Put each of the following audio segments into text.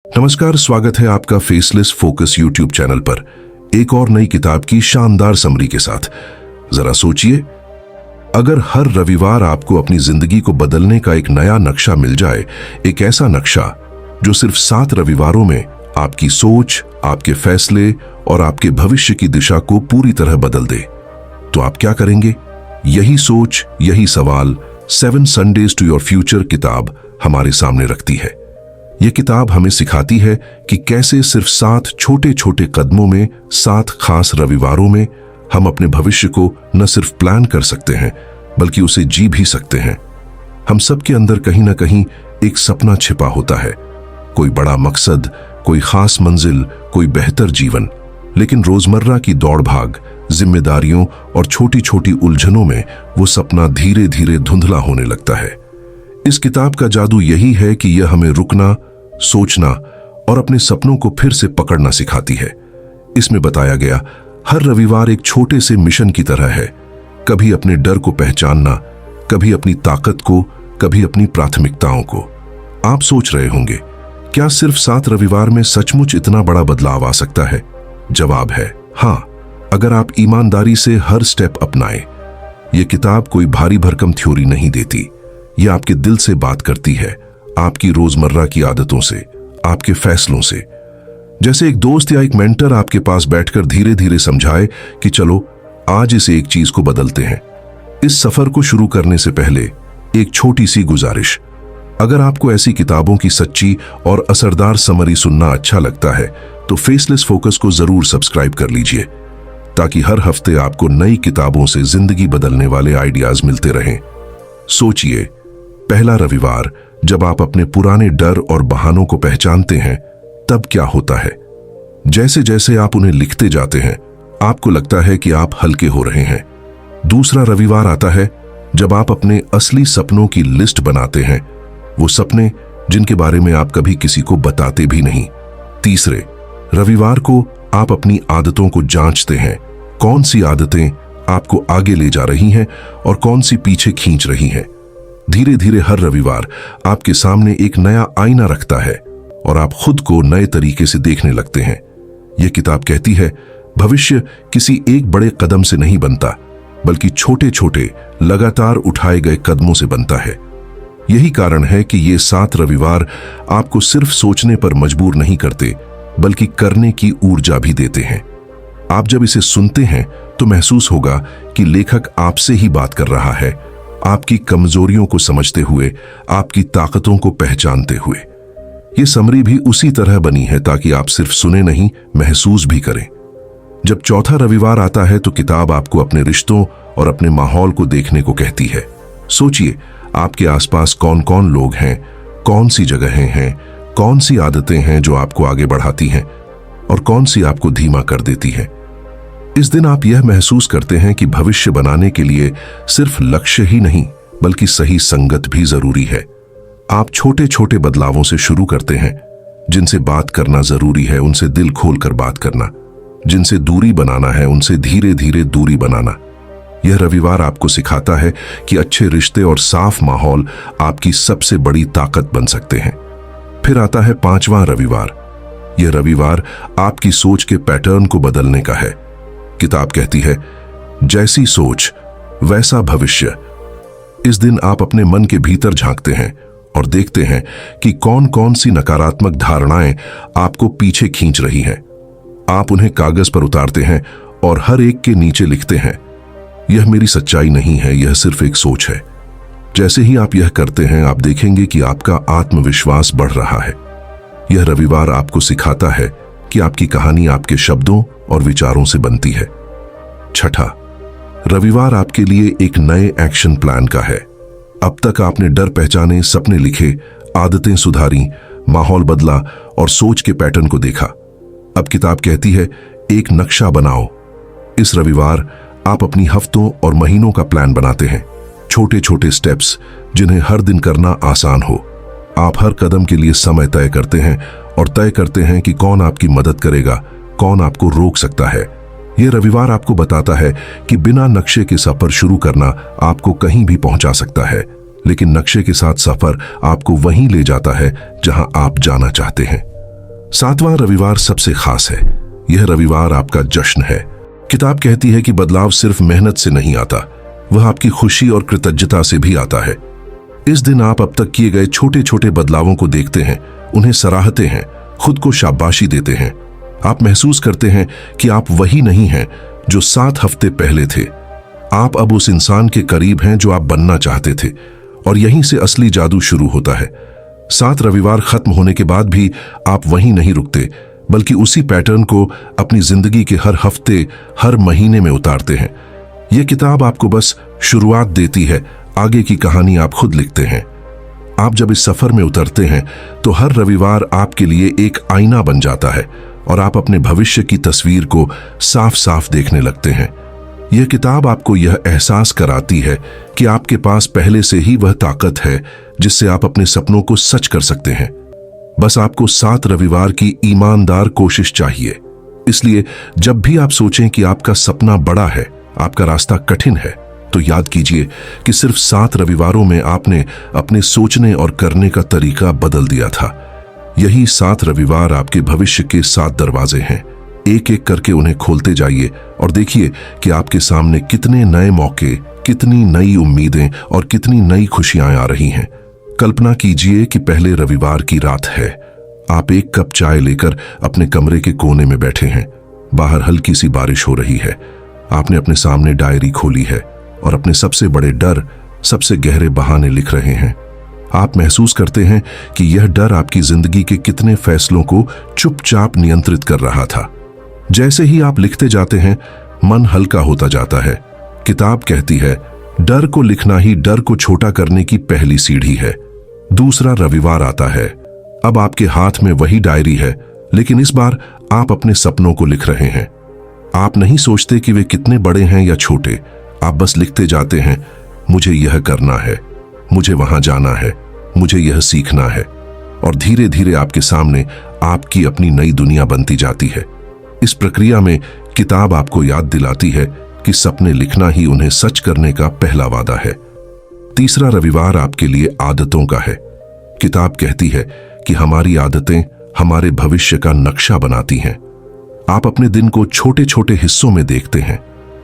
नमस्कार, स्वागत है आपका फेसलेस फोकस यूट्यूब चैनल पर एक और नई किताब की शानदार समरी के साथ। जरा सोचिए, अगर हर रविवार आपको अपनी जिंदगी को बदलने का एक नया नक्शा मिल जाए, एक ऐसा नक्शा जो सिर्फ 7 रविवारों में आपकी सोच, आपके फैसले और आपके भविष्य की दिशा को पूरी तरह बदल दे, तो आप क्या करेंगे? यही सोच, यही सवाल 7 संडेज टू योर फ्यूचर किताब हमारे सामने रखती है। यह किताब हमें सिखाती है कि कैसे सिर्फ 7 छोटे छोटे कदमों में, 7 खास रविवारों में हम अपने भविष्य को न सिर्फ प्लान कर सकते हैं बल्कि उसे जी भी सकते हैं। हम सबके अंदर कहीं ना कहीं एक सपना छिपा होता है, कोई बड़ा मकसद, कोई खास मंजिल, कोई बेहतर जीवन। लेकिन रोजमर्रा की दौड़ भाग, जिम्मेदारियों और छोटी छोटी उलझनों में वो सपना धीरे धीरे धुंधला होने लगता है। इस किताब का जादू यही है कि यह हमें रुकना, सोचना और अपने सपनों को फिर से पकड़ना सिखाती है। इसमें बताया गया हर रविवार एक छोटे से मिशन की तरह है, कभी अपने डर को पहचानना, कभी अपनी ताकत को, कभी अपनी प्राथमिकताओं को। आप सोच रहे होंगे, क्या सिर्फ 7 रविवार में सचमुच इतना बड़ा बदलाव आ सकता है? जवाब है हाँ, अगर आप ईमानदारी से हर स्टेप अपनाएं। यह किताब कोई भारी भरकम थ्योरी नहीं देती, यह आपके दिल से बात करती है, आपकी रोजमर्रा की आदतों से, आपके फैसलों से। जैसे एक दोस्त या एक मेंटर आपके पास बैठकर धीरे धीरे समझाए कि चलो आज इस एक चीज को बदलते हैं। इस सफर को शुरू करने से पहले एक छोटी सी गुजारिश, अगर आपको ऐसी किताबों की सच्ची और असरदार समरी सुनना अच्छा लगता है तो फेसलेस फोकस को जरूर सब्सक्राइब कर लीजिए, ताकि हर हफ्ते आपको नई किताबों से जिंदगी बदलने वाले आइडियाज मिलते रहें। सोचिए, पहला रविवार जब आप अपने पुराने डर और बहानों को पहचानते हैं, तब क्या होता है? जैसे जैसे आप उन्हें लिखते जाते हैं, आपको लगता है कि आप हल्के हो रहे हैं। दूसरा रविवार आता है जब आप अपने असली सपनों की लिस्ट बनाते हैं, वो सपने जिनके बारे में आप कभी किसी को बताते भी नहीं। तीसरे रविवार को आप अपनी आदतों को जांचते हैं, कौन सी आदतें आपको आगे ले जा रही हैं और कौन सी पीछे खींच रही हैं। धीरे धीरे हर रविवार आपके सामने एक नया आईना रखता है और आप खुद को नए तरीके से देखने लगते हैं। यह किताब कहती है, भविष्य किसी एक बड़े कदम से नहीं बनता, बल्कि छोटे छोटे लगातार उठाए गए कदमों से बनता है। यही कारण है कि ये 7 रविवार आपको सिर्फ सोचने पर मजबूर नहीं करते, बल्कि करने की ऊर्जा भी देते हैं। आप जब इसे सुनते हैं तो महसूस होगा कि लेखक आपसे ही बात कर रहा है, आपकी कमजोरियों को समझते हुए, आपकी ताकतों को पहचानते हुए। यह समरी भी उसी तरह बनी है ताकि आप सिर्फ सुने नहीं, महसूस भी करें। जब चौथा रविवार आता है तो किताब आपको अपने रिश्तों और अपने माहौल को देखने को कहती है। सोचिए, आपके आसपास कौन कौन लोग हैं, कौन सी जगहें हैं, कौन सी आदतें हैं जो आपको आगे बढ़ाती हैं और कौन सी आपको धीमा कर देती हैं। इस दिन आप यह महसूस करते हैं कि भविष्य बनाने के लिए सिर्फ लक्ष्य ही नहीं, बल्कि सही संगत भी जरूरी है। आप छोटे छोटे बदलावों से शुरू करते हैं। जिनसे बात करना जरूरी है, उनसे दिल खोलकर बात करना। जिनसे दूरी बनाना है, उनसे धीरे धीरे दूरी बनाना। यह रविवार आपको सिखाता है कि अच्छे रिश्ते और साफ माहौल आपकी सबसे बड़ी ताकत बन सकते हैं। फिर आता है 5वां रविवार। यह रविवार आपकी सोच के पैटर्न को बदलने का है। किताब कहती है, जैसी सोच वैसा भविष्य। इस दिन आप अपने मन के भीतर झांकते हैं और देखते हैं कि कौन कौन सी नकारात्मक धारणाएं आपको पीछे खींच रही हैं। आप उन्हें कागज पर उतारते हैं और हर एक के नीचे लिखते हैं, यह मेरी सच्चाई नहीं है, यह सिर्फ एक सोच है। जैसे ही आप यह करते हैं, आप देखेंगे कि आपका आत्मविश्वास बढ़ रहा है। यह रविवार आपको सिखाता है कि आपकी कहानी आपके शब्दों और विचारों से बनती है। छठा रविवार आपके लिए एक नए एक्शन प्लान का है। अब तक आपने डर पहचाने, सपने लिखे, आदतें सुधारी, माहौल बदला और सोच के पैटर्न को देखा। अब किताब कहती है, एक नक्शा बनाओ। इस रविवार आप अपनी हफ्तों और महीनों का प्लान बनाते हैं, छोटे छोटे स्टेप्स जिन्हें हर दिन करना आसान हो। आप हर कदम के लिए समय तय करते हैं और तय करते हैं कि कौन आपकी मदद करेगा, कौन आपको रोक सकता है। यह रविवार आपको बताता है कि बिना नक्शे के सफर शुरू करना आपको कहीं भी पहुंचा सकता है, लेकिन नक्शे के साथ सफर आपको वहीं ले जाता है जहां आप जाना चाहते हैं। 7वां रविवार सबसे खास है। यह रविवार आपका जश्न है। किताब कहती है कि बदलाव सिर्फ मेहनत से नहीं आता, वह आपकी खुशी और कृतज्ञता से भी आता है। इस दिन आप अब तक किए गए छोटे छोटे बदलावों को देखते हैं, उन्हें सराहते हैं, खुद को शाबाशी देते हैं। आप महसूस करते हैं कि आप वही नहीं हैं जो 7 हफ्ते पहले थे। आप अब उस इंसान के करीब हैं जो आप बनना चाहते थे, और यहीं से असली जादू शुरू होता है। 7 रविवार खत्म होने के बाद भी आप वहीं नहीं रुकते, बल्कि उसी पैटर्न को अपनी जिंदगी के हर हफ्ते, हर महीने में उतारते हैं। यह किताब आपको बस शुरुआत देती है, आगे की कहानी आप खुद लिखते हैं। आप जब इस सफर में उतरते हैं तो हर रविवार आपके लिए एक आईना बन जाता है और आप अपने भविष्य की तस्वीर को साफ साफ देखने लगते हैं। यह किताब आपको यह एहसास कराती है कि आपके पास पहले से ही वह ताकत है जिससे आप अपने सपनों को सच कर सकते हैं। बस आपको 7 रविवार की ईमानदार कोशिश चाहिए। इसलिए जब भी आप सोचें कि आपका सपना बड़ा है, आपका रास्ता कठिन है, तो याद कीजिए कि सिर्फ 7 रविवारों में आपने अपने सोचने और करने का तरीका बदल दिया था। यही 7 रविवार आपके भविष्य के 7 दरवाजे हैं। एक एक करके उन्हें खोलते जाइए और देखिए कि आपके सामने कितने नए मौके, कितनी नई उम्मीदें और कितनी नई खुशियां आ रही हैं। कल्पना कीजिए कि पहले रविवार की रात है। आप एक कप चाय लेकर अपने कमरे के कोने में बैठे हैं। बाहर हल्की सी बारिश हो रही है। आपने अपने सामने डायरी खोली है और अपने सबसे बड़े डर, सबसे गहरे बहाने लिख रहे हैं। आप महसूस करते हैं कि यह डर आपकी जिंदगी के कितने फैसलों को चुपचाप नियंत्रित कर रहा था। जैसे ही आप लिखते जाते हैं, मन हल्का होता जाता है। किताब कहती है, डर को लिखना ही डर को छोटा करने की पहली सीढ़ी है। दूसरा रविवार आता है। अब आपके हाथ में वही डायरी है, लेकिन इस बार आप अपने सपनों को लिख रहे हैं। आप नहीं सोचते कि वे कितने बड़े हैं या छोटे, आप बस लिखते जाते हैं, मुझे यह करना है, मुझे वहां जाना है, मुझे यह सीखना है। और धीरे धीरे आपके सामने आपकी अपनी नई दुनिया बनती जाती है। इस प्रक्रिया में किताब आपको याद दिलाती है कि सपने लिखना ही उन्हें सच करने का पहला वादा है। तीसरा रविवार आपके लिए आदतों का है। किताब कहती है कि हमारी आदतें हमारे भविष्य का नक्शा बनाती हैं। आप अपने दिन को छोटे छोटे हिस्सों में देखते हैं।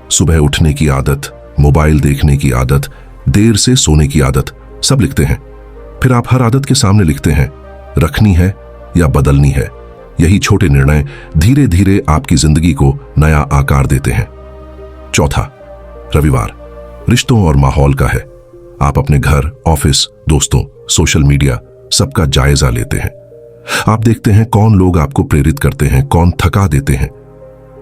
सुबह उठने की आदत, मोबाइल देखने की आदत, देर से सोने की आदत, सब लिखते हैं। फिर आप हर आदत के सामने लिखते हैं, रखनी है या बदलनी है। यही छोटे निर्णय धीरे धीरे आपकी जिंदगी को नया आकार देते हैं। चौथा रविवार रिश्तों और माहौल का है। आप अपने घर, ऑफिस, दोस्तों, सोशल मीडिया सबका जायजा लेते हैं। आप देखते हैं कौन लोग आपको प्रेरित करते हैं, कौन थका देते हैं।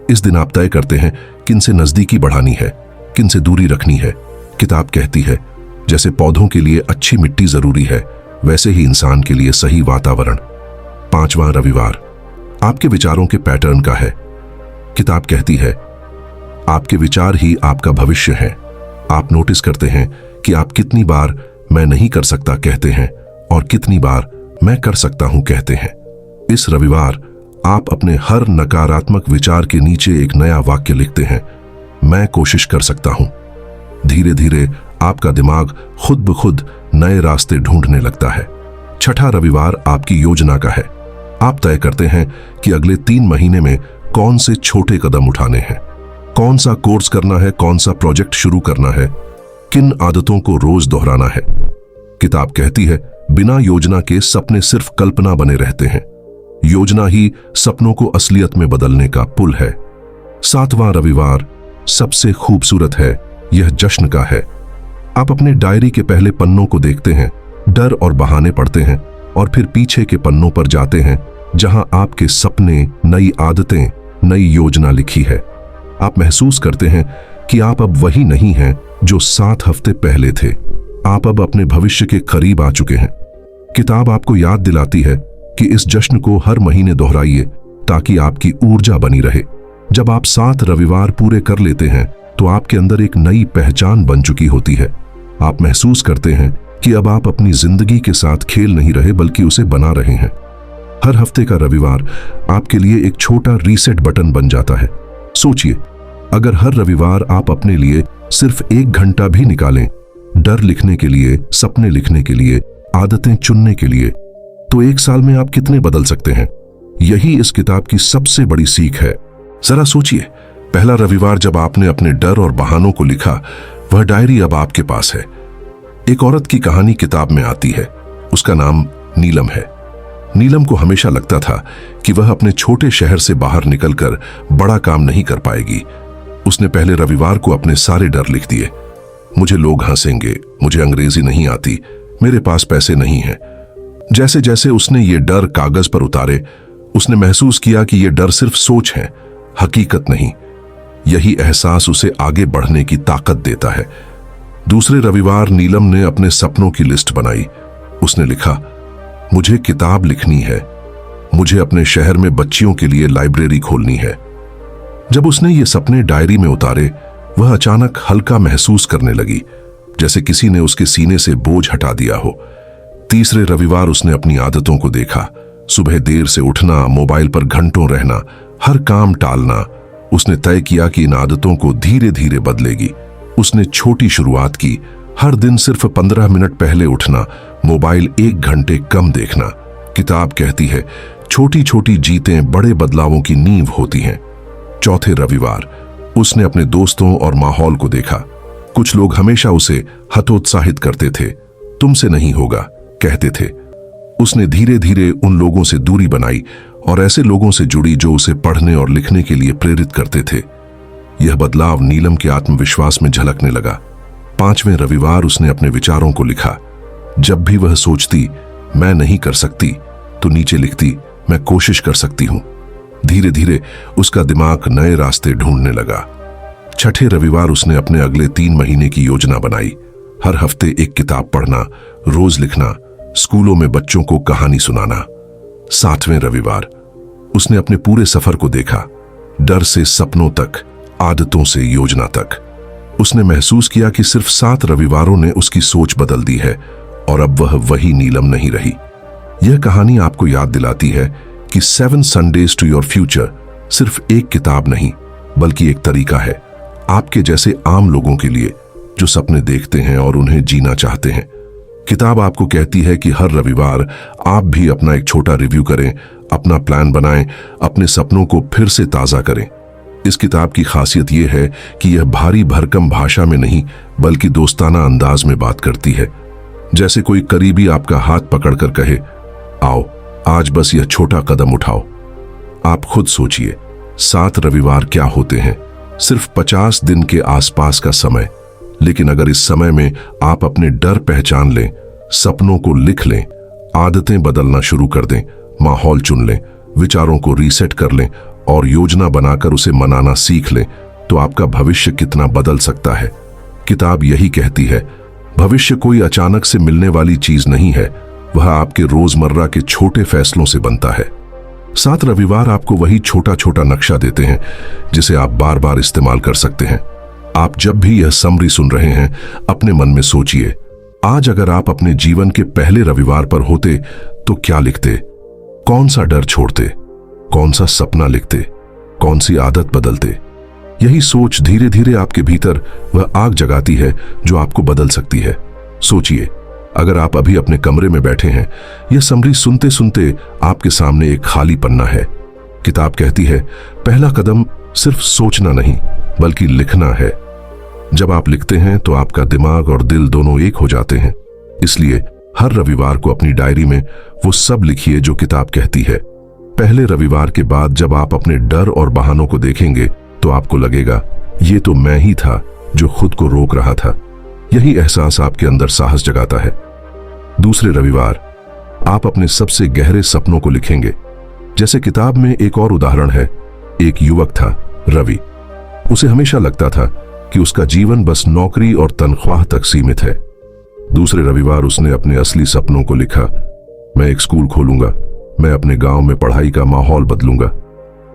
इस दिन आप तय करते हैं किन से नजदीकी बढ़ानी है, किन से दूरी रखनी है। किताब कहती है, जैसे पौधों के लिए अच्छी मिट्टी जरूरी है, वैसे ही इंसान के लिए सही वातावरण। 5वां रविवार आपके विचारों के पैटर्न का है। किताब कहती है, आपके विचार ही आपका भविष्य है। आप नोटिस करते हैं कि आप कितनी बार मैं नहीं कर सकता कहते हैं और कितनी बार मैं कर सकता हूं कहते हैं। इस रविवार आप अपने हर नकारात्मक विचार के नीचे एक नया वाक्य लिखते हैं, मैं कोशिश कर सकता हूं। धीरे धीरे आपका दिमाग खुद ब खुद नए रास्ते ढूंढने लगता है। 6ठा रविवार आपकी योजना का है। आप तय करते हैं कि अगले 3 महीने में कौन से छोटे कदम उठाने हैं, कौन सा कोर्स करना है, कौन सा प्रोजेक्ट शुरू करना है, किन आदतों को रोज दोहराना है। किताब कहती है, बिना योजना के सपने सिर्फ कल्पना बने रहते हैं। योजना ही सपनों को असलियत में बदलने का पुल है। 7वां रविवार सबसे खूबसूरत है, यह जश्न का है। आप अपने डायरी के पहले पन्नों को देखते हैं, डर और बहाने पढ़ते हैं और फिर पीछे के पन्नों पर जाते हैं जहां आपके सपने, नई आदतें, नई योजना लिखी है। आप महसूस करते हैं कि आप अब वही नहीं हैं जो 7 हफ्ते पहले थे। आप अब अपने भविष्य के करीब आ चुके हैं। किताब आपको याद दिलाती है कि इस जश्न को हर महीने दोहराइए ताकि आपकी ऊर्जा बनी रहे। जब आप 7 रविवार पूरे कर लेते हैं तो आपके अंदर एक नई पहचान बन चुकी होती है। आप महसूस करते हैं कि अब आप अपनी जिंदगी के साथ खेल नहीं रहे बल्कि उसे बना रहे हैं। हर हफ्ते का रविवार आपके लिए एक छोटा रीसेट बटन बन जाता है। सोचिए, अगर हर रविवार आप अपने लिए सिर्फ 1 घंटा भी निकालें, डर लिखने के लिए, सपने लिखने के लिए, आदतें चुनने के लिए, तो 1 साल में आप कितने बदल सकते हैं। यही इस किताब की सबसे बड़ी सीख है। जरा सोचिए, पहला रविवार जब आपने अपने डर और बहानों को लिखा, वह डायरी अब आपके पास है। एक औरत की कहानी किताब में आती है। उसका नाम नीलम है। नीलम को हमेशा लगता था कि वह अपने छोटे शहर से बाहर निकलकर बड़ा काम नहीं कर पाएगी। उसने पहले रविवार को अपने सारे डर लिख दिए। मुझे लोग हंसेंगे, मुझे अंग्रेजी नहीं आती, मेरे पास पैसे नहीं हैं। जैसे जैसे उसने ये डर कागज पर उतारे, उसने महसूस किया कि ये डर सिर्फ सोच है, हकीकत नहीं। यही एहसास उसे आगे बढ़ने की ताकत देता है। दूसरे रविवार नीलम ने अपने सपनों की लिस्ट बनाई। उसने लिखा, मुझे किताब लिखनी है, मुझे अपने शहर में बच्चियों के लिए लाइब्रेरी खोलनी है। जब उसने ये सपने डायरी में उतारे, वह अचानक हल्का महसूस करने लगी, जैसे किसी ने उसके सीने से बोझ हटा दिया हो। तीसरे रविवार उसने अपनी आदतों को देखा। सुबह देर से उठना, मोबाइल पर घंटों रहना, हर काम टालना। उसने तय किया कि इन आदतों को धीरे धीरे बदलेगी। उसने छोटी शुरुआत की, हर दिन सिर्फ 15 मिनट पहले उठना, मोबाइल 1 घंटे कम देखना। किताब कहती है, छोटी छोटी जीतें बड़े बदलावों की नींव होती हैं। चौथे रविवार उसने अपने दोस्तों और माहौल को देखा। कुछ लोग हमेशा उसे हतोत्साहित करते थे, तुमसे नहीं होगा कहते थे। उसने धीरे धीरे उन लोगों से दूरी बनाई और ऐसे लोगों से जुड़ी जो उसे पढ़ने और लिखने के लिए प्रेरित करते थे। यह बदलाव नीलम के आत्मविश्वास में झलकने लगा। 5वें रविवार उसने अपने विचारों को लिखा। जब भी वह सोचती मैं नहीं कर सकती, तो नीचे लिखती मैं कोशिश कर सकती हूं। धीरे धीरे उसका दिमाग नए रास्ते ढूंढने लगा। 6ठे रविवार उसने अपने अगले 3 महीने की योजना बनाई। हर हफ्ते एक किताब पढ़ना, रोज लिखना, स्कूलों में बच्चों को कहानी सुनाना। 7वें रविवार उसने अपने पूरे सफर को देखा, डर से सपनों तक, आदतों से योजना तक। उसने महसूस किया कि सिर्फ 7 रविवारों ने उसकी सोच बदल दी है और अब वह वही नीलम नहीं रही। यह कहानी आपको याद दिलाती है कि 7 संडेज टू योर फ्यूचर सिर्फ एक किताब नहीं, बल्कि एक तरीका है आपके जैसे आम लोगों के लिए जो सपने देखते हैं और उन्हें जीना चाहते हैं। किताब आपको कहती है कि हर रविवार आप भी अपना एक छोटा रिव्यू करें, अपना प्लान बनाएं, अपने सपनों को फिर से ताजा करें। इस किताब की खासियत यह है कि यह भारी भरकम भाषा में नहीं, बल्कि दोस्ताना अंदाज में बात करती है। जैसे कोई करीबी आपका हाथ पकड़कर कहे, आओ आज बस यह छोटा कदम उठाओ। आप खुद सोचिए, 7 रविवार क्या होते हैं? सिर्फ 50 दिन के आसपास का समय। लेकिन अगर इस समय में आप अपने डर पहचान लें, सपनों को लिख लें, आदतें बदलना शुरू कर दें, माहौल चुन लें, विचारों को रीसेट कर लें और योजना बनाकर उसे मनाना सीख लें, तो आपका भविष्य कितना बदल सकता है। किताब यही कहती है, भविष्य कोई अचानक से मिलने वाली चीज नहीं है, वह आपके रोजमर्रा के छोटे फैसलों से बनता है। 7 रविवार आपको वही छोटा छोटा नक्शा देते हैं जिसे आप बार बार इस्तेमाल कर सकते हैं। आप जब भी यह समरी सुन रहे हैं, अपने मन में सोचिए, आज अगर आप अपने जीवन के पहले रविवार पर होते तो क्या लिखते? कौन सा डर छोड़ते? कौन सा सपना लिखते? कौन सी आदत बदलते? यही सोच धीरे धीरे आपके भीतर वह आग जगाती है जो आपको बदल सकती है। सोचिए, अगर आप अभी अपने कमरे में बैठे हैं, यह समरी सुनते सुनते आपके सामने एक खाली पन्ना है। किताब कहती है, पहला कदम सिर्फ सोचना नहीं, बल्कि लिखना है। जब आप लिखते हैं तो आपका दिमाग और दिल दोनों एक हो जाते हैं। इसलिए हर रविवार को अपनी डायरी में वो सब लिखिए जो किताब कहती है। पहले रविवार के बाद जब आप अपने डर और बहानों को देखेंगे तो आपको लगेगा, ये तो मैं ही था जो खुद को रोक रहा था। यही एहसास आपके अंदर साहस जगाता है। दूसरे रविवार आप अपने सबसे गहरे सपनों को लिखेंगे। जैसे किताब में एक और उदाहरण है, एक युवक था रवि। उसे हमेशा लगता था कि उसका जीवन बस नौकरी और तनख्वाह तक सीमित है। दूसरे रविवार उसने अपने असली सपनों को लिखा। मैं एक स्कूल खोलूंगा, मैं अपने गांव में पढ़ाई का माहौल बदलूंगा।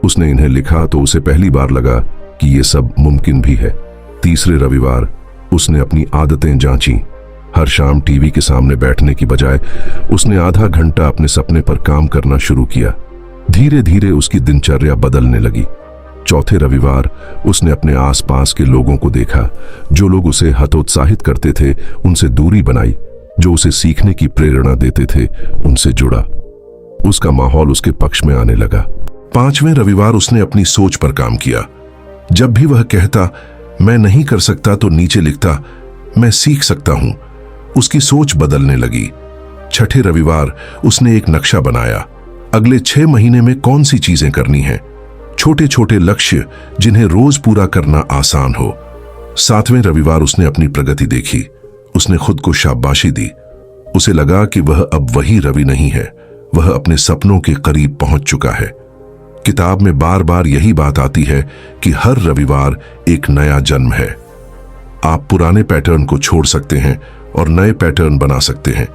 उसने इन्हें लिखा तो उसे पहली बार लगा कि ये सब मुमकिन भी है। तीसरे रविवार उसने अपनी आदतें जांची। हर शाम टीवी के सामने बैठने की बजाय उसने आधा घंटा अपने सपने पर काम करना शुरू किया। धीरे धीरे उसकी दिनचर्या बदलने लगी। चौथे रविवार उसने अपने आसपास के लोगों को देखा। जो लोग उसे हतोत्साहित करते थे उनसे दूरी बनाई, जो उसे सीखने की प्रेरणा देते थे उनसे जुड़ा। उसका माहौल उसके पक्ष में आने लगा। 5वें रविवार उसने अपनी सोच पर काम किया। जब भी वह कहता मैं नहीं कर सकता तो नीचे लिखता मैं सीख सकता हूं। उसकी सोच बदलने लगी। 6ठे रविवार उसने एक नक्शा बनाया। अगले 6 महीने में कौन सी चीजें करनी हैं, छोटे छोटे लक्ष्य जिन्हें रोज पूरा करना आसान हो। 7वें रविवार उसने अपनी प्रगति देखी। उसने खुद को शाबाशी दी। उसे लगा कि वह अब वही रवि नहीं है, वह अपने सपनों के करीब पहुंच चुका है। किताब में बार बार यही बात आती है कि हर रविवार एक नया जन्म है। आप पुराने पैटर्न को छोड़ सकते हैं और नए पैटर्न बना सकते हैं।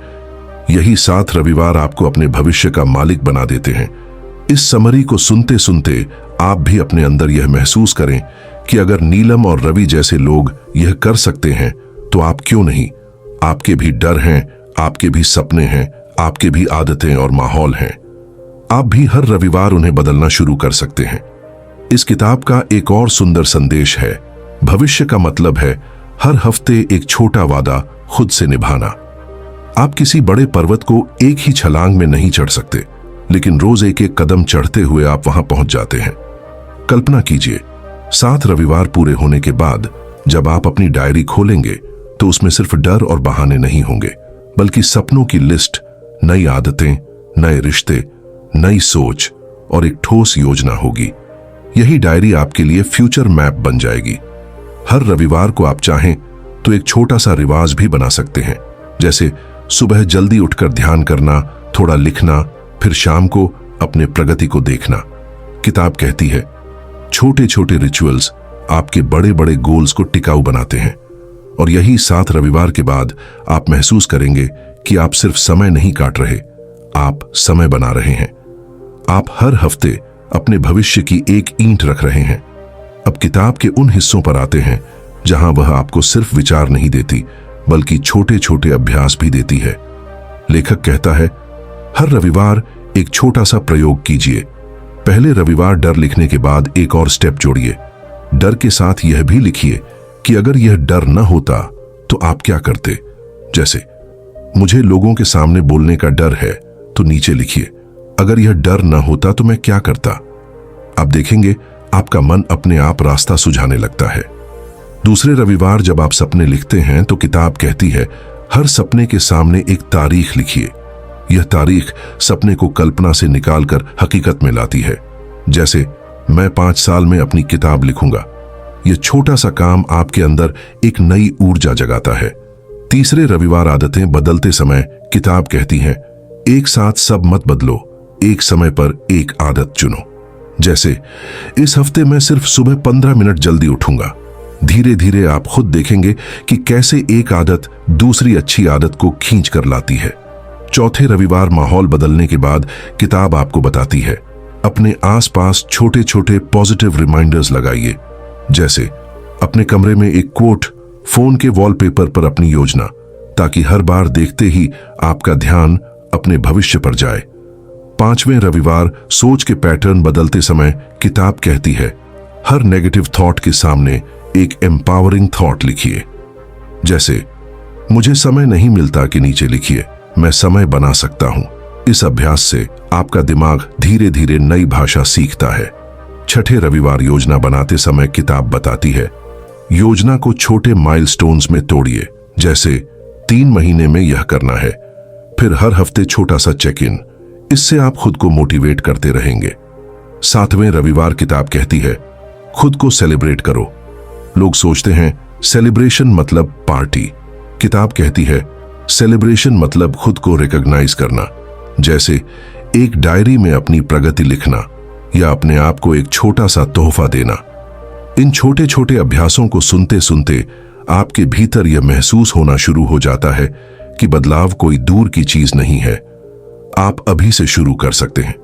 यही 7 रविवार आपको अपने भविष्य का मालिक बना देते हैं। इस समरी को सुनते सुनते आप भी अपने अंदर यह महसूस करें कि अगर नीलम और रवि जैसे लोग यह कर सकते हैं तो आप क्यों नहीं। आपके भी डर हैं, आपके भी सपने हैं, आपके भी आदतें और माहौल हैं। आप भी हर रविवार उन्हें बदलना शुरू कर सकते हैं। इस किताब का एक और सुंदर संदेश है, भविष्य का मतलब है हर हफ्ते एक छोटा वादा खुद से निभाना। आप किसी बड़े पर्वत को एक ही छलांग में नहीं चढ़ सकते, लेकिन रोज एक एक कदम चढ़ते हुए आप वहां पहुंच जाते हैं। कल्पना कीजिए, 7 रविवार पूरे होने के बाद जब आप अपनी डायरी खोलेंगे तो उसमें सिर्फ डर और बहाने नहीं होंगे, बल्कि सपनों की लिस्ट, नई आदतें, नए रिश्ते, नई सोच और एक ठोस योजना होगी। यही डायरी आपके लिए फ्यूचर मैप बन जाएगी। हर रविवार को आप चाहें तो एक छोटा सा रिवाज भी बना सकते हैं, जैसे सुबह जल्दी उठकर ध्यान करना, थोड़ा लिखना, फिर शाम को अपने प्रगति को देखना। किताब कहती है छोटे छोटे रिचुअल्स आपके बड़े बड़े गोल्स को टिकाऊ बनाते हैं। और यही 7 रविवार के बाद आप महसूस करेंगे कि आप सिर्फ समय नहीं काट रहे, आप समय बना रहे हैं। आप हर हफ्ते अपने भविष्य की एक ईंट रख रहे हैं। अब किताब के उन हिस्सों पर आते हैं जहां वह आपको सिर्फ विचार नहीं देती, बल्कि छोटे छोटे अभ्यास भी देती है। लेखक कहता है हर रविवार एक छोटा सा प्रयोग कीजिए। पहले रविवार डर लिखने के बाद एक और स्टेप जोड़िए। डर के साथ यह भी लिखिए कि अगर यह डर न होता तो आप क्या करते। जैसे मुझे लोगों के सामने बोलने का डर है, तो नीचे लिखिए अगर यह डर न होता तो मैं क्या करता। आप देखेंगे आपका मन अपने आप रास्ता सुझाने लगता है। दूसरे रविवार जब आप सपने लिखते हैं तो किताब कहती है हर सपने के सामने एक तारीख लिखिए। यह तारीख सपने को कल्पना से निकालकर हकीकत में लाती है। जैसे मैं 5 साल में अपनी किताब लिखूंगा। यह छोटा सा काम आपके अंदर एक नई ऊर्जा जगाता है। तीसरे रविवार आदतें बदलते समय किताब कहती है एक साथ सब मत बदलो, एक समय पर एक आदत चुनो। जैसे इस हफ्ते मैं सिर्फ सुबह 15 मिनट जल्दी उठूंगा। धीरे धीरे आप खुद देखेंगे कि कैसे एक आदत दूसरी अच्छी आदत को खींच कर लाती है। चौथे रविवार माहौल बदलने के बाद किताब आपको बताती है अपने आसपास छोटे छोटे पॉजिटिव रिमाइंडर्स लगाइए। जैसे अपने कमरे में एक कोट, फोन के वॉलपेपर पर अपनी योजना, ताकि हर बार देखते ही आपका ध्यान अपने भविष्य पर जाए। 5वें रविवार सोच के पैटर्न बदलते समय किताब कहती है हर नेगेटिव थॉट के सामने एक एम्पावरिंग थॉट लिखिए। जैसे मुझे समय नहीं मिलता के नीचे लिखिए मैं समय बना सकता हूं। इस अभ्यास से आपका दिमाग धीरे धीरे नई भाषा सीखता है। 6ठे रविवार योजना बनाते समय किताब बताती है योजना को छोटे माइलस्टोन्स में तोड़िए। जैसे 3 महीने में यह करना है, फिर हर हफ्ते छोटा सा चेक इन। इससे आप खुद को मोटिवेट करते रहेंगे। 7वें रविवार किताब कहती है खुद को सेलिब्रेट करो। लोग सोचते हैं सेलिब्रेशन मतलब पार्टी। किताब कहती है सेलिब्रेशन मतलब खुद को रिकॉग्नाइज करना। जैसे एक डायरी में अपनी प्रगति लिखना या अपने आप को एक छोटा सा तोहफा देना। इन छोटे छोटे अभ्यासों को सुनते सुनते आपके भीतर यह महसूस होना शुरू हो जाता है कि बदलाव कोई दूर की चीज नहीं है, आप अभी से शुरू कर सकते हैं।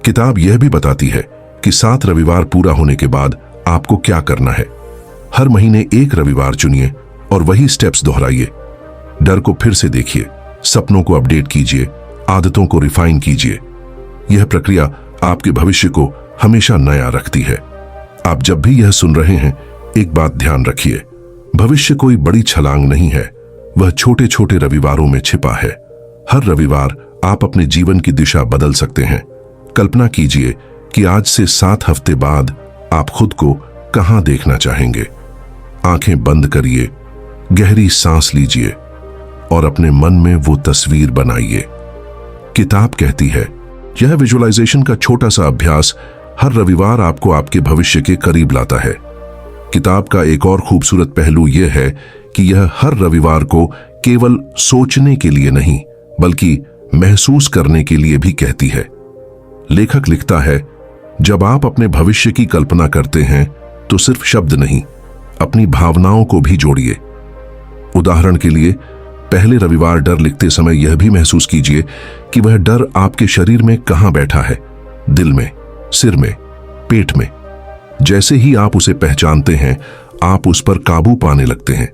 किताब यह भी बताती है कि 7 रविवार पूरा होने के बाद आपको क्या करना है। हर महीने एक रविवार चुनिए और वही स्टेप्स दोहराइए। डर को फिर से देखिए, सपनों को अपडेट कीजिए, आदतों को रिफाइन कीजिए। यह प्रक्रिया आपके भविष्य को हमेशा नया रखती है। आप जब भी यह सुन रहे हैं, एक बात ध्यान रखिए, भविष्य कोई बड़ी छलांग नहीं है, वह छोटे छोटे रविवारों में छिपा है। हर रविवार आप अपने जीवन की दिशा बदल सकते हैं। कल्पना कीजिए कि आज से 7 हफ्ते बाद आप खुद को कहां देखना चाहेंगे। आंखें बंद करिए, गहरी सांस लीजिए और अपने मन में वो तस्वीर बनाइए। किताब कहती है, यह विजुअलाइजेशन का छोटा सा अभ्यास हर रविवार आपको आपके भविष्य के करीब लाता है। किताब का एक और खूबसूरत पहलू यह है कि यह हर रविवार को केवल सोचने के लिए नहीं बल्कि महसूस करने के लिए भी कहती है। लेखक लिखता है, जब आप अपने भविष्य की कल्पना करते हैं तो सिर्फ शब्द नहीं, अपनी भावनाओं को भी जोड़िए। उदाहरण के लिए, पहले रविवार डर लिखते समय यह भी महसूस कीजिए कि वह डर आपके शरीर में कहां बैठा है, दिल में, सिर में, पेट में। जैसे ही आप उसे पहचानते हैं, आप उस पर काबू पाने लगते हैं।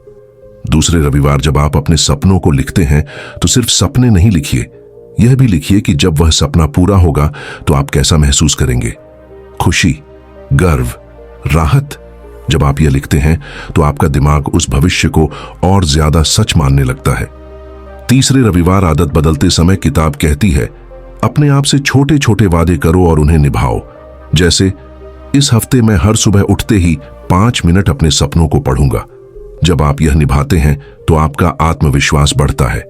दूसरे रविवार जब आप अपने सपनों को लिखते हैं तो सिर्फ सपने नहीं लिखिए, यह भी लिखिए कि जब वह सपना पूरा होगा तो आप कैसा महसूस करेंगे। खुशी, गर्व, राहत। जब आप यह लिखते हैं तो आपका दिमाग उस भविष्य को और ज्यादा सच मानने लगता है। तीसरे रविवार आदत बदलते समय किताब कहती है, अपने आप से छोटे छोटे वादे करो और उन्हें निभाओ। जैसे, इस हफ्ते मैं हर सुबह उठते ही 5 मिनट अपने सपनों को पढ़ूंगा। जब आप यह निभाते हैं तो आपका आत्मविश्वास बढ़ता है।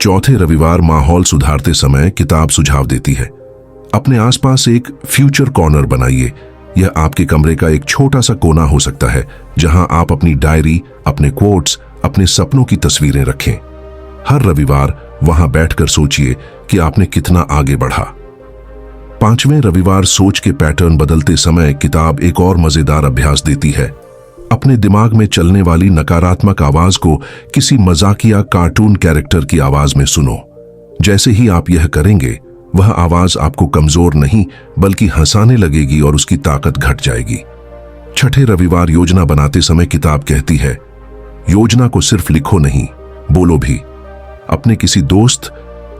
चौथे रविवार माहौल सुधारते समय किताब सुझाव देती है, अपने आसपास एक फ्यूचर कॉर्नर बनाइए। यह आपके कमरे का एक छोटा सा कोना हो सकता है जहां आप अपनी डायरी, अपने कोट्स, अपने सपनों की तस्वीरें रखें। हर रविवार वहां बैठकर सोचिए कि आपने कितना आगे बढ़ा। 5वें रविवार सोच के पैटर्न बदलते समय किताब एक और मजेदार अभ्यास देती है। अपने दिमाग में चलने वाली नकारात्मक आवाज को किसी मजाकिया कार्टून कैरेक्टर की आवाज में सुनो। जैसे ही आप यह करेंगे, वह आवाज आपको कमजोर नहीं बल्कि हंसाने लगेगी और उसकी ताकत घट जाएगी। छठे रविवार योजना बनाते समय किताब कहती है, योजना को सिर्फ लिखो नहीं, बोलो भी। अपने किसी दोस्त,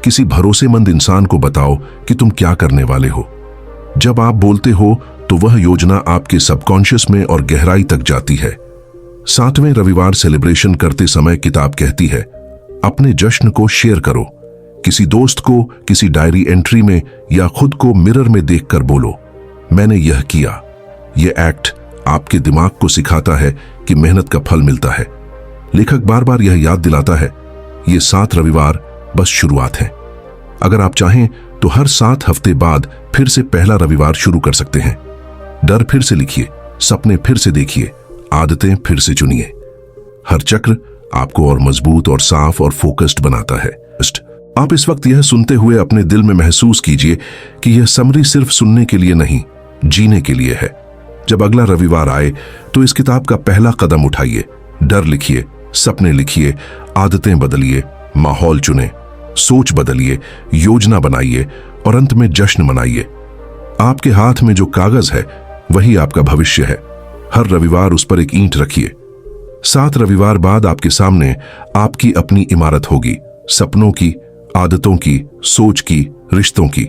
किसी भरोसेमंद इंसान को बताओ कि तुम क्या करने वाले हो। जब आप बोलते हो तो वह योजना आपके सबकॉन्शियस में और गहराई तक जाती है। 7वें रविवार सेलिब्रेशन करते समय किताब कहती है, अपने जश्न को शेयर करो। किसी दोस्त को किसी डायरी एंट्री में या खुद को मिरर में देखकर बोलो, मैंने यह किया। यह एक्ट आपके दिमाग को सिखाता है कि मेहनत का फल मिलता है। लेखक बार बार यह याद दिलाता है, ये 7 रविवार बस शुरुआत है। अगर आप चाहें तो हर 7 हफ्ते बाद फिर से पहला रविवार शुरू कर सकते हैं। डर फिर से लिखिए, सपने फिर से देखिए, आदतें फिर से चुनिए। हर चक्र आपको और मजबूत और साफ और फोकस्ड बनाता है। आप इस वक्त यह सुनते हुए अपने दिल में महसूस कीजिए कि यह समरी सिर्फ सुनने के लिए नहीं, जीने के लिए है। जब अगला रविवार आए तो इस किताब का पहला कदम उठाइए। डर लिखिए, सपने लिखिए, आदतें बदलिए, माहौल चुने, सोच बदलिए, योजना बनाइए और अंत में जश्न मनाइए। आपके हाथ में जो कागज है वही आपका भविष्य है। हर रविवार उस पर एक ईंट रखिए। 7 रविवार बाद आपके सामने आपकी अपनी इमारत होगी, सपनों की, आदतों की, सोच की, रिश्तों की।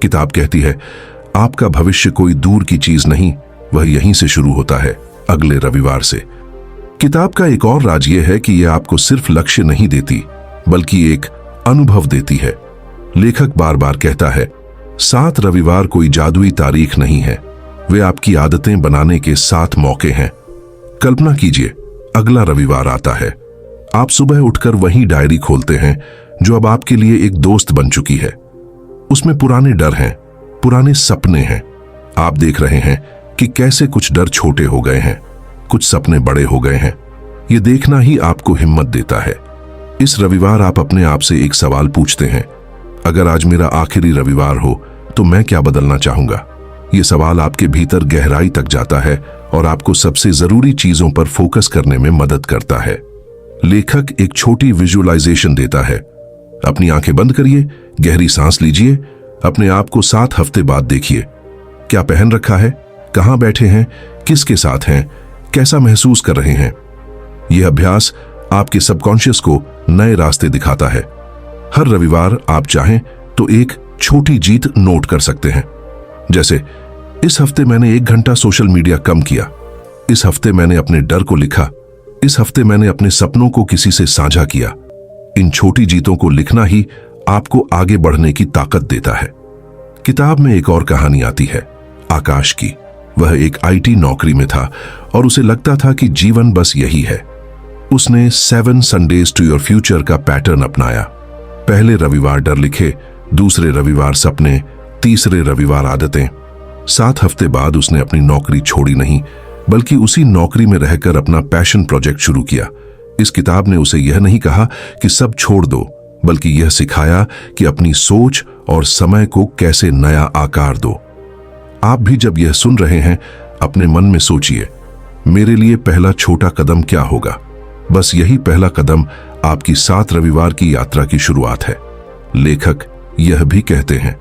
किताब कहती है, आपका भविष्य कोई दूर की चीज नहीं, वह यहीं से शुरू होता है, अगले रविवार से। किताब का एक और राज यह है कि यह आपको सिर्फ लक्ष्य नहीं देती बल्कि एक अनुभव देती है। लेखक बार बार कहता है, 7 रविवार कोई जादुई तारीख नहीं है, वे आपकी आदतें बनाने के 7 मौके हैं। कल्पना कीजिए, अगला रविवार आता है, आप सुबह उठकर वही डायरी खोलते हैं जो अब आपके लिए एक दोस्त बन चुकी है। उसमें पुराने डर हैं, पुराने सपने हैं। आप देख रहे हैं कि कैसे कुछ डर छोटे हो गए हैं, कुछ सपने बड़े हो गए हैं। ये देखना ही आपको हिम्मत देता है। इस रविवार आप अपने आप से एक सवाल पूछते हैं, अगर आज मेरा आखिरी रविवार हो तो मैं क्या बदलना चाहूंगा। ये सवाल आपके भीतर गहराई तक जाता है और आपको सबसे जरूरी चीजों पर फोकस करने में मदद करता है। लेखक एक छोटी विजुअलाइजेशन देता है। अपनी आंखें बंद करिए, गहरी सांस लीजिए, अपने आप को 7 हफ्ते बाद देखिए। क्या पहन रखा है, कहां बैठे हैं, किसके साथ हैं, कैसा महसूस कर रहे हैं। यह अभ्यास आपके सबकॉन्शियस को नए रास्ते दिखाता है। हर रविवार आप चाहें तो एक छोटी जीत नोट कर सकते हैं, जैसे इस हफ्ते मैंने 1 घंटा सोशल मीडिया कम किया, इस हफ्ते मैंने अपने डर को लिखा, इस हफ्ते मैंने अपने सपनों को किसी से साझा किया। इन छोटी जीतों को लिखना ही आपको आगे बढ़ने की ताकत देता है। किताब में एक और कहानी आती है आकाश की। वह एक आईटी नौकरी में था और उसे लगता था कि जीवन बस यही है। उसने 7 संडेज टू योर फ्यूचर का पैटर्न अपनाया। पहले रविवार डर लिखे, दूसरे रविवार सपने, तीसरे रविवार आदतें। 7 हफ्ते बाद उसने अपनी नौकरी छोड़ी नहीं, बल्कि उसी नौकरी में रहकर अपना पैशन प्रोजेक्ट शुरू किया। इस किताब ने उसे यह नहीं कहा कि सब छोड़ दो, बल्कि यह सिखाया कि अपनी सोच और समय को कैसे नया आकार दो। आप भी जब यह सुन रहे हैं, अपने मन में सोचिए, मेरे लिए पहला छोटा कदम क्या होगा। बस यही पहला कदम आपकी 7 रविवार की यात्रा की शुरुआत है। लेखक यह भी कहते हैं,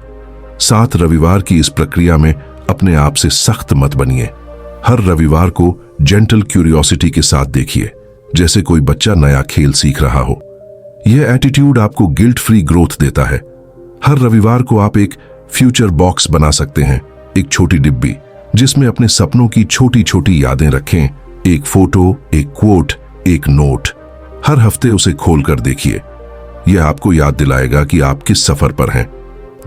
7 रविवार की इस प्रक्रिया में अपने आप से सख्त मत बनिए। हर रविवार को जेंटल क्यूरियोसिटी के साथ देखिए, जैसे कोई बच्चा नया खेल सीख रहा हो। यह एटीट्यूड आपको गिल्ट फ्री ग्रोथ देता है। हर रविवार को आप एक फ्यूचर बॉक्स बना सकते हैं, एक छोटी डिब्बी जिसमें अपने सपनों की छोटी छोटी यादें रखें। एक फोटो, एक कोट, एक नोट। हर हफ्ते उसे खोलकर देखिए। यह आपको याद दिलाएगा कि आप किस सफर पर हैं।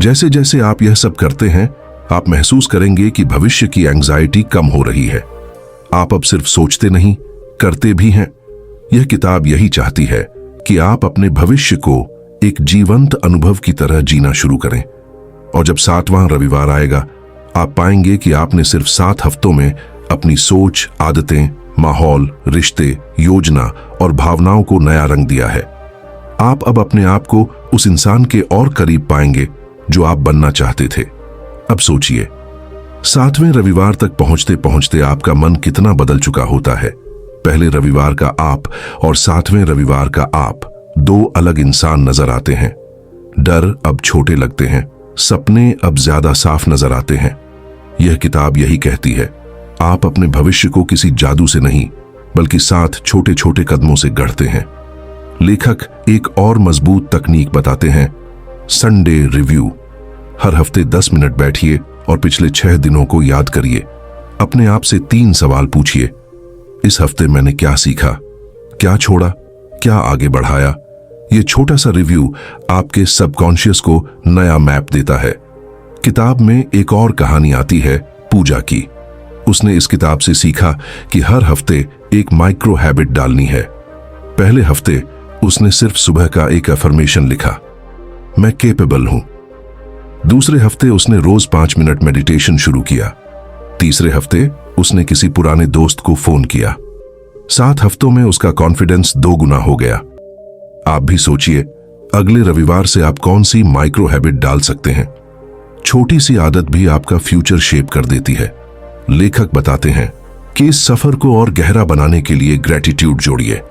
जैसे जैसे आप यह सब करते हैं, आप महसूस करेंगे कि भविष्य की एंजाइटी कम हो रही है। आप अब सिर्फ सोचते नहीं, करते भी हैं। यह किताब यही चाहती है कि आप अपने भविष्य को एक जीवंत अनुभव की तरह जीना शुरू करें। और जब 7वां रविवार आएगा, आप पाएंगे कि आपने सिर्फ 7 हफ्तों में अपनी सोच, आदतें, माहौल, रिश्ते, योजना और भावनाओं को नया रंग दिया है। आप अब अपने आप को उस इंसान के और करीब पाएंगे जो आप बनना चाहते थे। अब सोचिए, 7वें रविवार तक पहुंचते पहुंचते आपका मन कितना बदल चुका होता है। पहले रविवार का आप और 7वें रविवार का आप 2 अलग इंसान नजर आते हैं। डर अब छोटे लगते हैं, सपने अब ज्यादा साफ नजर आते हैं। यह किताब यही कहती है, आप अपने भविष्य को किसी जादू से नहीं, बल्कि 7 छोटे छोटे कदमों से गढ़ते हैं। लेखक एक और मजबूत तकनीक बताते हैं, संडे रिव्यू। हर हफ्ते 10 मिनट बैठिए और पिछले 6 दिनों को याद करिए। अपने आप से 3 सवाल पूछिए। इस हफ्ते मैंने क्या सीखा, क्या छोड़ा, क्या आगे बढ़ाया। यह छोटा सा रिव्यू आपके सबकॉन्शियस को नया मैप देता है। किताब में एक और कहानी आती है पूजा की। उसने इस किताब से सीखा कि हर हफ्ते एक माइक्रो हैबिट डालनी है। पहले हफ्ते उसने सिर्फ सुबह का एक अफर्मेशन लिखा, मैं केपेबल हूं। दूसरे हफ्ते उसने रोज 5 मिनट मेडिटेशन शुरू किया। तीसरे हफ्ते उसने किसी पुराने दोस्त को फोन किया। 7 हफ्तों में उसका कॉन्फिडेंस 2 गुना हो गया। आप भी सोचिए, अगले रविवार से आप कौन सी माइक्रो हैबिट डाल सकते हैं। छोटी सी आदत भी आपका फ्यूचर शेप कर देती है। लेखक बताते हैं कि इस सफर को और गहरा बनाने के लिए ग्रेटिट्यूड जोड़िए।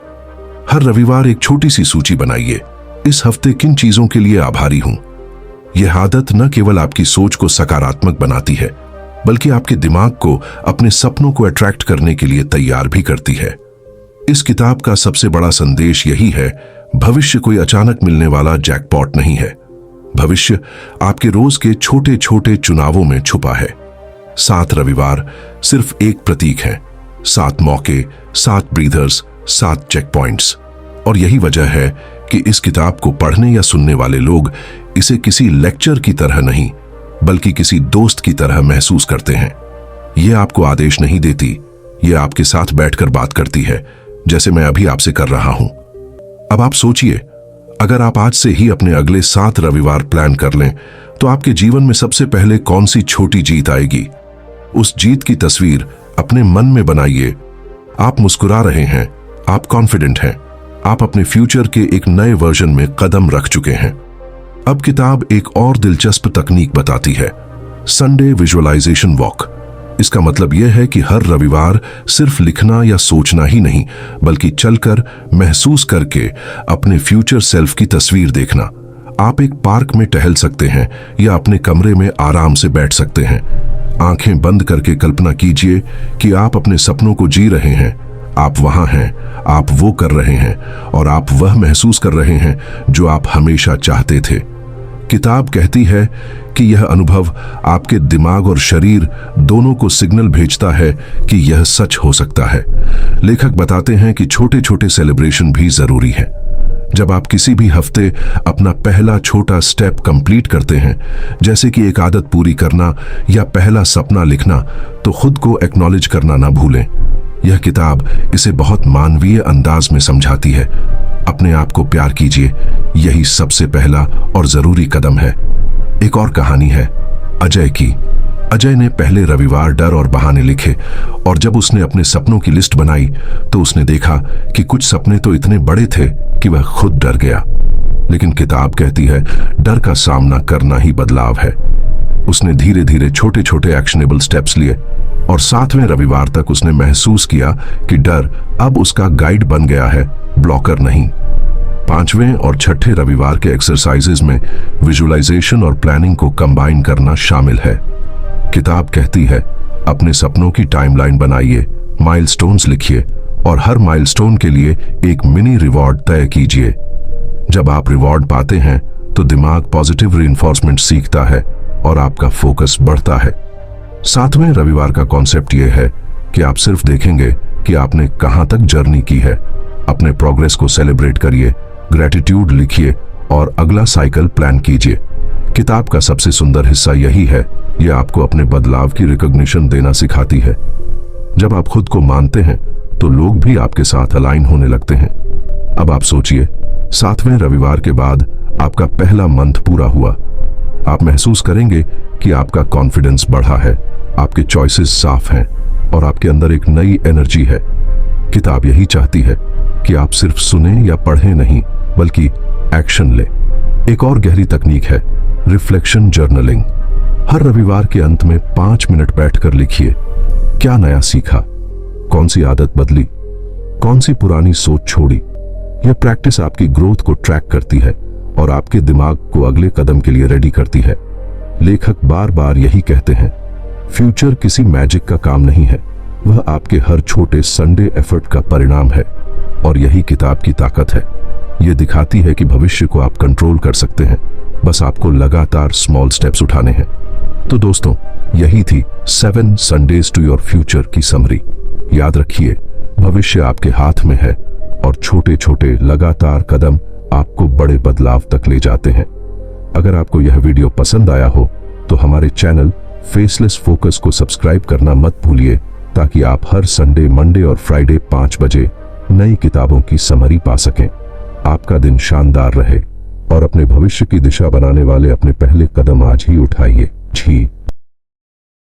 हर रविवार एक छोटी सी सूची बनाइए, इस हफ्ते किन चीजों के लिए आभारी हूं। यह आदत न केवल आपकी सोच को सकारात्मक बनाती है, बल्कि आपके दिमाग को अपने सपनों को अट्रैक्ट करने के लिए तैयार भी करती है। इस किताब का सबसे बड़ा संदेश यही है, भविष्य कोई अचानक मिलने वाला जैकपॉट नहीं है। भविष्य आपके रोज के छोटे छोटे चुनावों में छुपा है। 7 रविवार सिर्फ एक प्रतीक है, 7 मौके, 7 ब्रीदर्स, 7 चेक पॉइंट्स। और यही वजह है कि इस किताब को पढ़ने या सुनने वाले लोग इसे किसी लेक्चर की तरह नहीं, बल्कि किसी दोस्त की तरह महसूस करते हैं। यह आपको आदेश नहीं देती, यह आपके साथ बैठकर बात करती है, जैसे मैं अभी आपसे कर रहा हूं। अब आप सोचिए, अगर आप आज से ही अपने अगले 7 रविवार प्लान कर लें, तो आपके जीवन में सबसे पहले कौन सी छोटी जीत आएगी। उस जीत की तस्वीर अपने मन में बनाइए। आप मुस्कुरा रहे हैं, आप कॉन्फिडेंट हैं, आप अपने फ्यूचर के एक नए वर्जन में कदम रख चुके हैं। अब किताब एक और दिलचस्प तकनीक बताती है, संडे विजुअलाइजेशन वॉक। इसका मतलब यह है कि हर रविवार सिर्फ लिखना या सोचना ही नहीं, बल्कि चलकर महसूस करके अपने फ्यूचर सेल्फ की तस्वीर देखना। आप एक पार्क में टहल सकते हैं या अपने कमरे में आराम से बैठ सकते हैं। आंखें बंद करके कल्पना कीजिए कि आप अपने सपनों को जी रहे हैं। आप वहां हैं, आप वो कर रहे हैं और आप वह महसूस कर रहे हैं जो आप हमेशा चाहते थे। किताब कहती है कि यह अनुभव आपके दिमाग और शरीर दोनों को सिग्नल भेजता है कि यह सच हो सकता है। लेखक बताते हैं कि छोटे छोटे सेलिब्रेशन भी जरूरी है। जब आप किसी भी हफ्ते अपना पहला छोटा स्टेप कंप्लीट करते हैं, जैसे कि एक आदत पूरी करना या पहला सपना लिखना, तो खुद को एक्नॉलेज करना ना भूलें। यह किताब इसे बहुत मानवीय अंदाज में समझाती है। अपने आप को प्यार कीजिए, यही सबसे पहला और जरूरी कदम है। एक और कहानी है अजय की। अजय ने पहले रविवार डर और बहाने लिखे, और जब उसने अपने सपनों की लिस्ट बनाई तो उसने देखा कि कुछ सपने तो इतने बड़े थे कि वह खुद डर गया। लेकिन किताब कहती है डर का सामना करना ही बदलाव है। उसने धीरे धीरे छोटे छोटे एक्शनेबल स्टेप्स लिए, और 7वें रविवार तक उसने महसूस किया कि डर अब उसका गाइड बन गया है, ब्लॉकर नहीं। 5वें और 6ठे रविवार के एक्सरसाइजेज में विजुअलाइजेशन और प्लानिंग को कंबाइन करना शामिल है। किताब कहती है अपने सपनों की टाइमलाइन बनाइए, माइलस्टोन्स लिखिए, और हर माइलस्टोन के लिए एक मिनी रिवॉर्ड तय कीजिए। जब आप रिवॉर्ड पाते हैं तो दिमाग पॉजिटिव रीइंफोर्समेंट सीखता है और आपका फोकस बढ़ता है। 7वें रविवार का कॉन्सेप्ट यह है कि आप सिर्फ देखेंगे कि आपने कहां तक जर्नी की है। अपने प्रोग्रेस को सेलिब्रेट करिए, ग्रेटिट्यूड लिखिए और अगला साइकिल प्लान कीजिए। किताब का सबसे सुंदर हिस्सा यही है, यह आपको अपने बदलाव की रिकॉग्निशन देना सिखाती है। जब आप खुद को मानते हैं तो लोग भी आपके साथ अलाइन होने लगते हैं। अब आप सोचिए, 7वें रविवार के बाद आपका पहला मंथ पूरा हुआ। आप महसूस करेंगे कि आपका कॉन्फिडेंस बढ़ा है, आपके चॉइसेस साफ हैं और आपके अंदर एक नई एनर्जी है। किताब यही चाहती है कि आप सिर्फ सुने या पढ़ें नहीं, बल्कि एक्शन लें। एक और गहरी तकनीक है रिफ्लेक्शन जर्नलिंग। हर रविवार के अंत में 5 मिनट बैठकर लिखिए, क्या नया सीखा, कौन सी आदत बदली, कौन सी पुरानी सोच छोड़ी। यह प्रैक्टिस आपकी ग्रोथ को ट्रैक करती है और आपके दिमाग को अगले कदम के लिए रेडी करती है। लेखक बार बार यही कहते हैं, फ्यूचर किसी मैजिक का काम नहीं है, वह आपके हर छोटे संडे एफर्ट का परिणाम है। और यही किताब की ताकत है। यह दिखाती है कि भविष्य को आप कंट्रोल कर सकते हैं, बस आपको लगातार स्मॉल स्टेप्स उठाने हैं। तो दोस्तों, यही थी 7 संडेज टू योर फ्यूचर की समरी। याद रखिए, भविष्य आपके हाथ में है और छोटे छोटे लगातार कदम आपको बड़े बदलाव तक ले जाते हैं। अगर आपको यह वीडियो पसंद आया हो तो हमारे चैनल फेसलेस फोकस को सब्सक्राइब करना मत भूलिए, ताकि आप हर संडे, मंडे और फ्राइडे 5 बजे नई किताबों की समरी पा सकें। आपका दिन शानदार रहे और अपने भविष्य की दिशा बनाने वाले अपने पहले कदम आज ही उठाइए। जी।